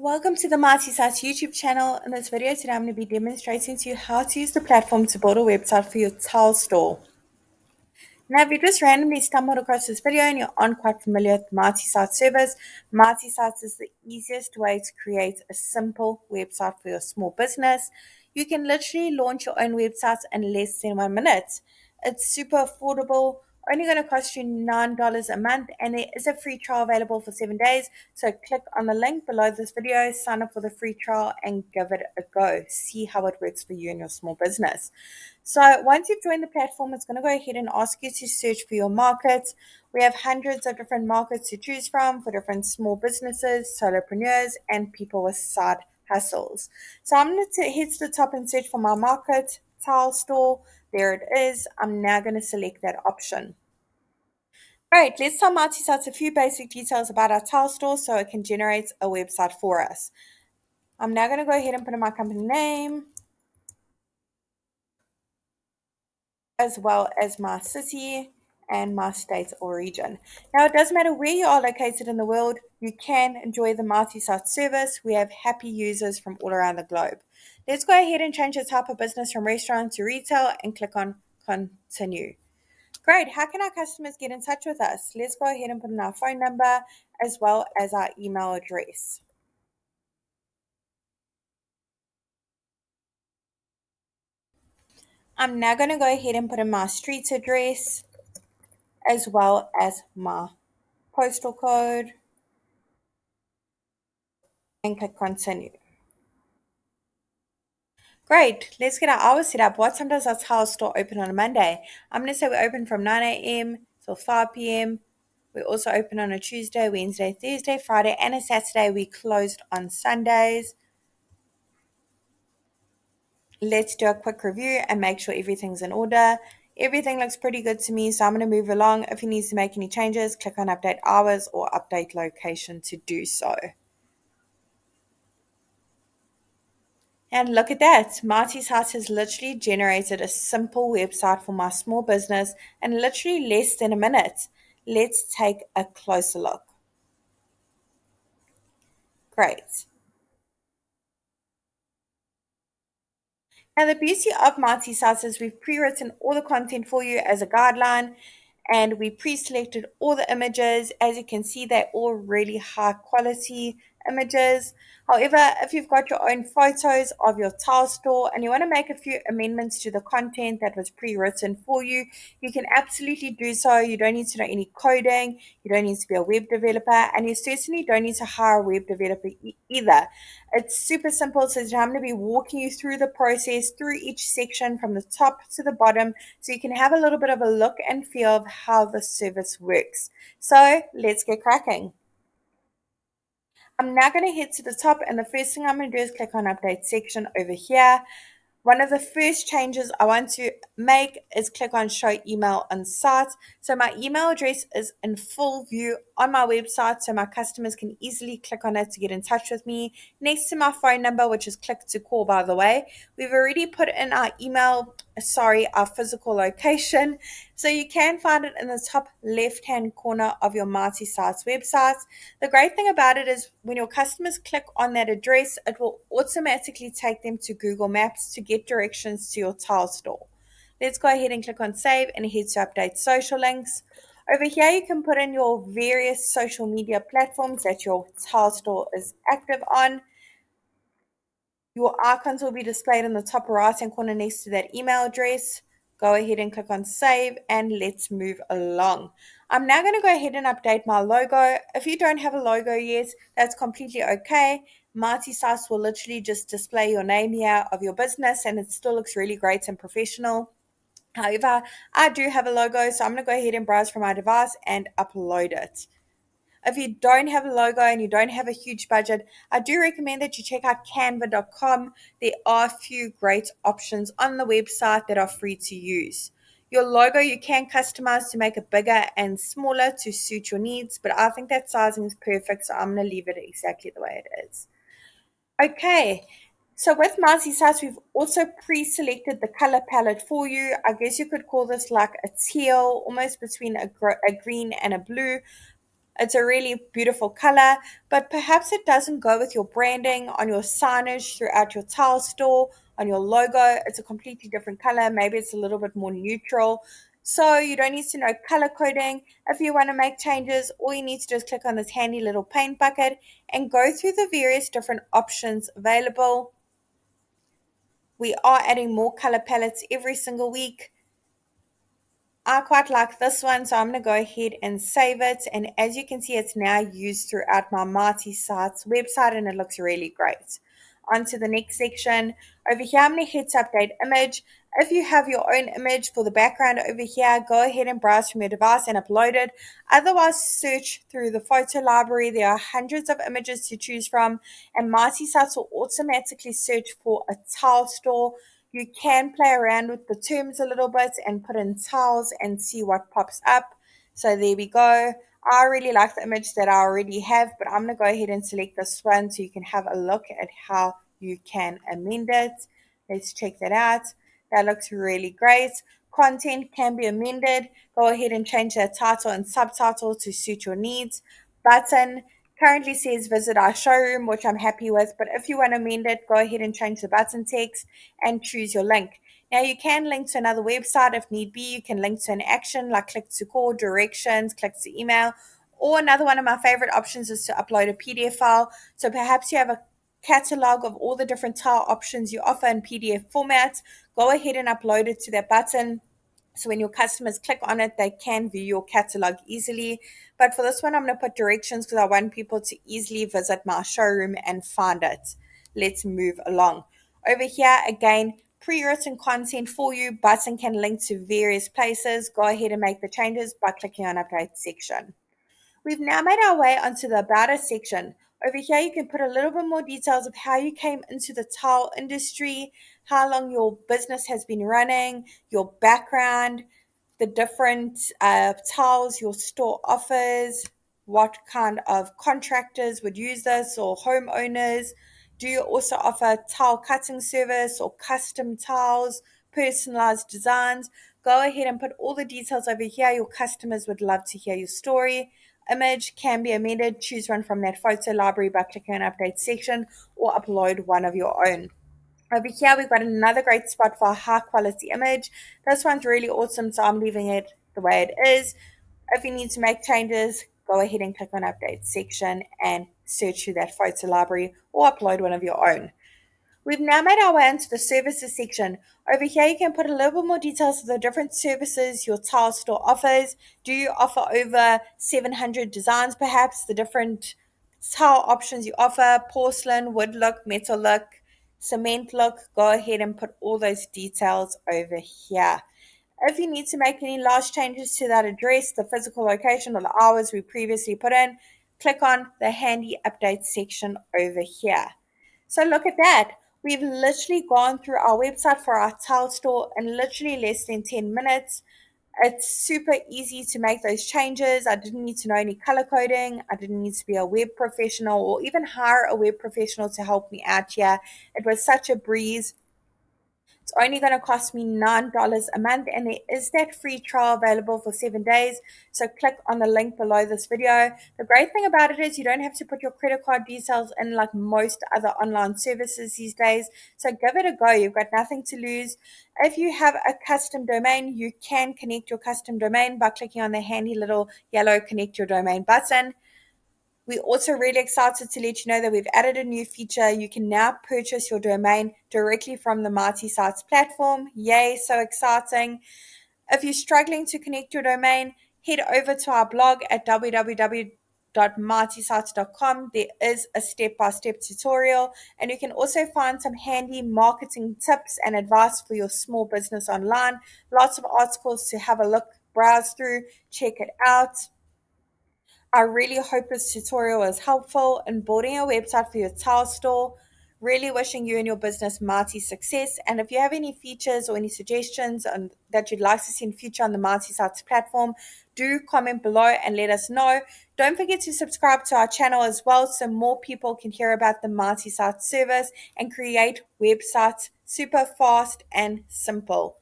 Welcome to the Marty Sites YouTube channel. In this video today, I'm going to be demonstrating to you how to use the platform to build a website for your tile store. Now, if you just randomly stumbled across this video and you aren't quite familiar with Marty Sites service, Marty Sites is the easiest way to create a simple website for your small business. You can literally launch your own website in less than 1 minute. It's super affordable, only going to cost you $9 a month, and there is a free trial available for 7 days. So click on the link below this video, sign up for the free trial, and give it a go. See how it works for you and your small business. So once you've joined the platform, it's going to go ahead and ask you to search for your market. We have hundreds of different markets to choose from for different small businesses, solopreneurs, and people with side hustles. So I'm going to head to the top and search for my market, tile store. There it is. I'm now going to select that option. All right, let's tell Marty Sites a few basic details about our tile store so it can generate a website for us. I'm now going to go ahead and put in my company name, as well as my city and my state or region. Now, it doesn't matter where you are located in the world, you can enjoy the multi-site service. We have happy users from all around the globe. Let's go ahead and change the type of business from restaurant to retail and click on continue. Great. How can our customers get in touch with us? Let's go ahead and put in our phone number as well as our email address. I'm now going to go ahead and put in my street address as well as my postal code and click continue. Great. Let's get our hours set up. What time does our tile store open on a Monday? I'm going to say we open from 9 a.m. till 5 p.m. We also open on a Tuesday, Wednesday, Thursday, Friday, and a Saturday. We closed on Sundays. Let's do a quick review and make sure everything's in order. Everything looks pretty good to me, so I'm going to move along. If you need to make any changes, click on update hours or update location to do so. And look at that. Marty's House has literally generated a simple website for my small business in literally less than a minute. Let's take a closer look. Great. Now, the beauty of Marty's House is we've pre-written all the content for you as a guideline, and we pre-selected all the images. As you can see, they're all really high quality images. However, if you've got your own photos of your tile store and you want to make a few amendments to the content that was pre-written for you, you can absolutely do so. You don't need to know any coding, you don't need to be a web developer, and you certainly don't need to hire a web developer either. It's super simple. So I'm going to be walking you through the process, through each section from the top to the bottom, so you can have a little bit of a look and feel of how the service works. So let's get cracking. I'm now going to head to the top, and the first thing I'm going to do is click on update section over here. One of the first changes I want to make is click on show email on site. So my email address is in full view on my website, so my customers can easily click on it to get in touch with me. Next to my phone number, which is click to call, by the way, we've already put in our physical location. So you can find it in the top left-hand corner of your Marty Sites website. The great thing about it is when your customers click on that address, it will automatically take them to Google Maps to get directions to your tile store. Let's go ahead and click on save and head to update social links. Over here, you can put in your various social media platforms that your tile store is active on. Your icons will be displayed in the top right hand corner next to that email address. Go ahead and click on save and let's move along. I'm now going to go ahead and update my logo. If you don't have a logo yet, that's completely okay. Marty Sites will literally just display your name here of your business and it still looks really great and professional. However, I do have a logo, so I'm going to go ahead and browse from my device and upload it. If you don't have a logo and you don't have a huge budget, I do recommend that you check out canva.com. There are a few great options on the website that are free to use. Your logo you can customize to make it bigger and smaller to suit your needs, but I think that sizing is perfect, so I'm going to leave it exactly the way it is. Okay, so with Marty Sites, we've also pre-selected the color palette for you. I guess you could call this like a teal, almost between a green and a blue. It's a really beautiful color, but perhaps it doesn't go with your branding on your signage throughout your tile store, on your logo. It's a completely different color. Maybe it's a little bit more neutral. So you don't need to know color coding. If you want to make changes, all you need to do is click on this handy little paint bucket and go through the various different options available. We are adding more color palettes every single week. I quite like this one, so I'm going to go ahead and save it. And as you can see, it's now used throughout my Marty Sites website and it looks really great. On to the next section. Over here, I'm going to hit update image. If you have your own image for the background over here, go ahead and browse from your device and upload it. Otherwise, search through the photo library. There are hundreds of images to choose from, and Marty Sites will automatically search for a tile store. You can play around with the terms a little bit and put in tiles and see what pops up. So there we go. I really like the image that I already have, but I'm going to go ahead and select this one so you can have a look at how you can amend it. Let's check that out. That looks really great. Content can be amended. Go ahead and change that title and subtitle to suit your needs. Button currently says visit our showroom, which I'm happy with, but if you want to amend it, go ahead and change the button text and choose your link. Now you can link to another website if need be. You can link to an action like click to call, directions, click to email, or another one of my favorite options is to upload a PDF file. So perhaps you have a catalog of all the different tile options you offer in PDF format. Go ahead and upload it to that button. So when your customers click on it, they can view your catalog easily. But for this one, I'm going to put directions because I want people to easily visit my showroom and find it. Let's move along. Over here, again, pre-written content for you. Button can link to various places. Go ahead and make the changes by clicking on update section. We've now made our way onto the About Us section. Over here, you can put a little bit more details of how you came into the tile industry, how long your business has been running, your background, the different tiles your store offers, what kind of contractors would use this or homeowners. Do you also offer tile cutting service or custom tiles, personalized designs? Go ahead and put all the details over here. Your customers would love to hear your story. Image can be amended. Choose one from that photo library by clicking on update section or upload one of your own. Over here, we've got another great spot for a high quality image. This one's really awesome, so I'm leaving it the way it is. If you need to make changes, go ahead and click on update section and search through that photo library or upload one of your own. We've now made our way into the services section. Over here, you can put a little bit more details of the different services your tile store offers. Do you offer over 700 designs, perhaps? The different tile options you offer, porcelain, wood look, metal look, cement look. Go ahead and put all those details over here. If you need to make any last changes to that address, the physical location, or the hours we previously put in, click on the handy update section over here. So look at that. We've literally gone through our website for our tile store in literally less than 10 minutes. It's super easy to make those changes. I didn't need to know any color coding. I didn't need to be a web professional or even hire a web professional to help me out here. It was such a breeze. It's only going to cost me $9 a month, and there is that free trial available for 7 days. So click on the link below this video. The great thing about it is you don't have to put your credit card details in like most other online services these days. So give it a go. You've got nothing to lose. If you have a custom domain, you can connect your custom domain by clicking on the handy little yellow connect your domain button. We're also really excited to let you know that we've added a new feature. You can now purchase your domain directly from the Marty Sites platform. Yay, so exciting. If you're struggling to connect your domain, head over to our blog at www.martysites.com. There is a step-by-step tutorial, and you can also find some handy marketing tips and advice for your small business online. Lots of articles to have a look, browse through, check it out. I really hope this tutorial was helpful in building a website for your tile store. Really wishing you and your business mighty success. And if you have any features or any suggestions that you'd like to see in future on the Marty Sites platform, do comment below and let us know. Don't forget to subscribe to our channel as well so more people can hear about the Marty Sites service and create websites super fast and simple.